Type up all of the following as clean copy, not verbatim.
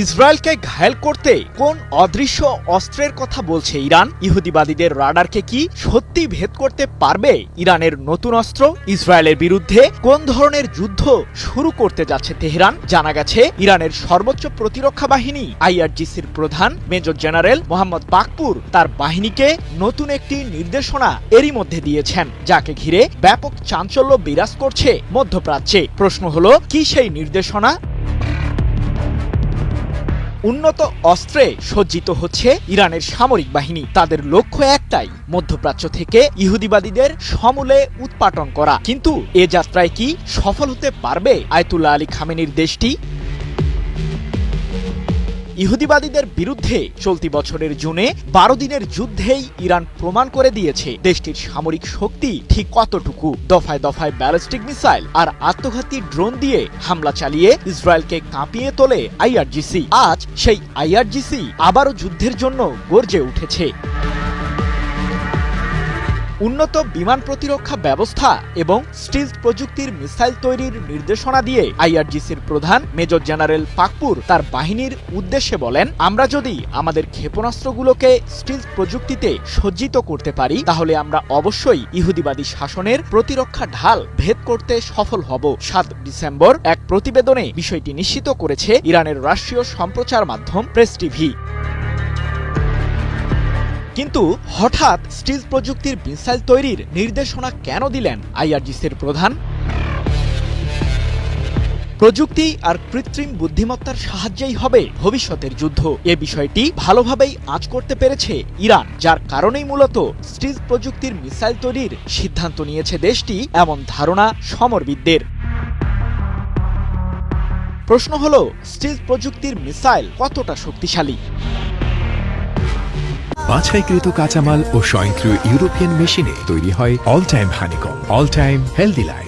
ইসরায়েলকে ঘায়েল করতে কোন অদৃশ্য অস্ত্রের কথা বলছে ইরান? ইহুদিবাদীদের রাডারকে কি সত্যি ভেদ করতে পারবে ইরানের নতুন অস্ত্র? ইসরায়েলের বিরুদ্ধে কোন ধরনের যুদ্ধ শুরু করতে যাচ্ছে তেহরান? জানা গেছে ইরানের সর্বোচ্চ প্রতিরক্ষা বাহিনী আইআরজিসির প্রধান মেজর জেনারেল মোহাম্মদ বাকপুর তার বাহিনীকে নতুন একটি নির্দেশনা এরই মধ্যে দিয়েছেন, যাকে ঘিরে ব্যাপক চাঞ্চল্য বিরাজ করছে মধ্যপ্রাচ্যে। প্রশ্ন হলো, কি সেই নির্দেশনা? উন্নত অস্ত্রে সজ্জিত হচ্ছে ইরানের সামরিক বাহিনী। তাদের লক্ষ্য একটাই, মধ্যপ্রাচ্য থেকে ইহুদিবাদীদের সমূলে উৎপাটন করা। কিন্তু এ যাত্রায় কি সফল হতে পারবে আয়াতুল্লাহ আলী খামেনির দেশটি? ইহুদিবাদীদের বিরুদ্ধে চলতি বছরের জুনে 12 দিনের যুদ্ধেই ইরান প্রমাণ করে দিয়েছে দেশটির সামরিক শক্তি ঠিক কতটুকু। দফায় দফায় ব্যালিস্টিক মিসাইল আর আত্মঘাতী ড্রোন দিয়ে হামলা চালিয়ে ইসরায়েলকে কাঁপিয়ে তোলে আইআরজিসি। আজ সেই আইআরজিসি আবারও যুদ্ধের জন্য গর্জে উঠেছে। উন্নত বিমান প্রতিরক্ষা ব্যবস্থা এবং স্টিলথ প্রযুক্তির মিসাইল তৈরির নির্দেশনা দিয়ে আইআরজিসির প্রধান মেজর জেনারেল বাকপুর তার বাহিনীর উদ্দেশ্যে বলেন, আমরা যদি আমাদের ক্ষেপণাস্ত্রগুলোকে স্টিলথ প্রযুক্তিতে সজ্জিত করতে পারি, তাহলে আমরা অবশ্যই ইহুদিবাদী শাসনের প্রতিরক্ষা ঢাল ভেদ করতে সফল হব। 7 ডিসেম্বর এক প্রতিবেদনে বিষয়টি নিশ্চিত করেছে ইরানের রাষ্ট্রীয় সম্প্রচার মাধ্যম প্রেস টিভি। কিন্তু হঠাৎ স্টিলথ প্রযুক্তির মিসাইল তৈরির নির্দেশনা কেন দিলেন আইআরজিসির প্রধান? প্রযুক্তি আর কৃত্রিম বুদ্ধিমত্তার সাহায্যেই হবে ভবিষ্যতের যুদ্ধ, এ বিষয়টি ভালোভাবেই আঁচ করতে পেরেছে ইরান, যার কারণেই মূলত স্টিলথ প্রযুক্তির মিসাইল তৈরির সিদ্ধান্ত নিয়েছে দেশটি, এমন ধারণা সমরবিদদের। প্রশ্ন হলো, স্টিলথ প্রযুক্তির মিসাইল কতটা শক্তিশালী? বাছাইকৃত কাঁচামাল ও স্বয়ংক্রিয় ইউরোপিয়ান মেশিনে তৈরি হয় all time honeycomb, all time healthy life.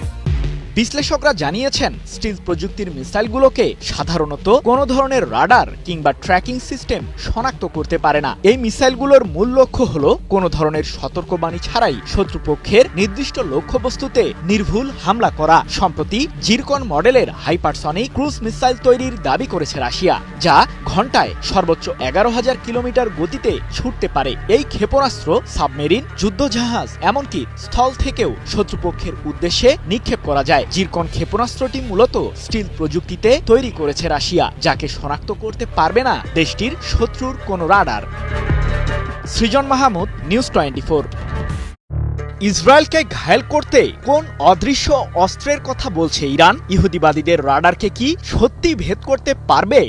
বিশ্লেষকরা জানিয়েছেন, স্টিলথ প্রযুক্তির মিসাইলগুলোকে সাধারণত কোনো ধরনের রাডার কিংবা ট্র্যাকিং সিস্টেম শনাক্ত করতে পারে না। এই মিসাইলগুলোর মূল লক্ষ্য হলো কোনো ধরনের সতর্কবাণী ছাড়াই শত্রুপক্ষের নির্দিষ্ট লক্ষ্যবস্তুতে নির্ভুল হামলা করা। সম্প্রতি জিরকন মডেলের হাইপারসনিক ক্রুজ মিসাইল তৈরির দাবি করেছে রাশিয়া, যা ঘন্টায় সর্বোচ্চ 11,000 কিলোমিটার গতিতে ছুটতে পারে। এই ক্ষেপণাস্ত্র সাবমেরিন, যুদ্ধজাহাজ, এমনকি স্থল থেকেও শত্রুপক্ষের উদ্দেশ্যে নিক্ষেপ করা যায়। জিরকন ক্ষেপণাস্ত্রটি মূলত স্টিলথ প্রযুক্তিতে তৈরি করেছে রাশিয়া, যাকে শনাক্ত করতে পারবে না দেশটির শত্রুর কোনো রাডার। সৃজন মাহমুদ, নিউজ 24। ইসরায়েলকে ঘায়েল করতে কোন অদৃশ্য অস্ত্রের কথা বলছে ইরান? ইহুদিবাদীদের রাডারকে কি সত্যি ভেদ করতে পারবে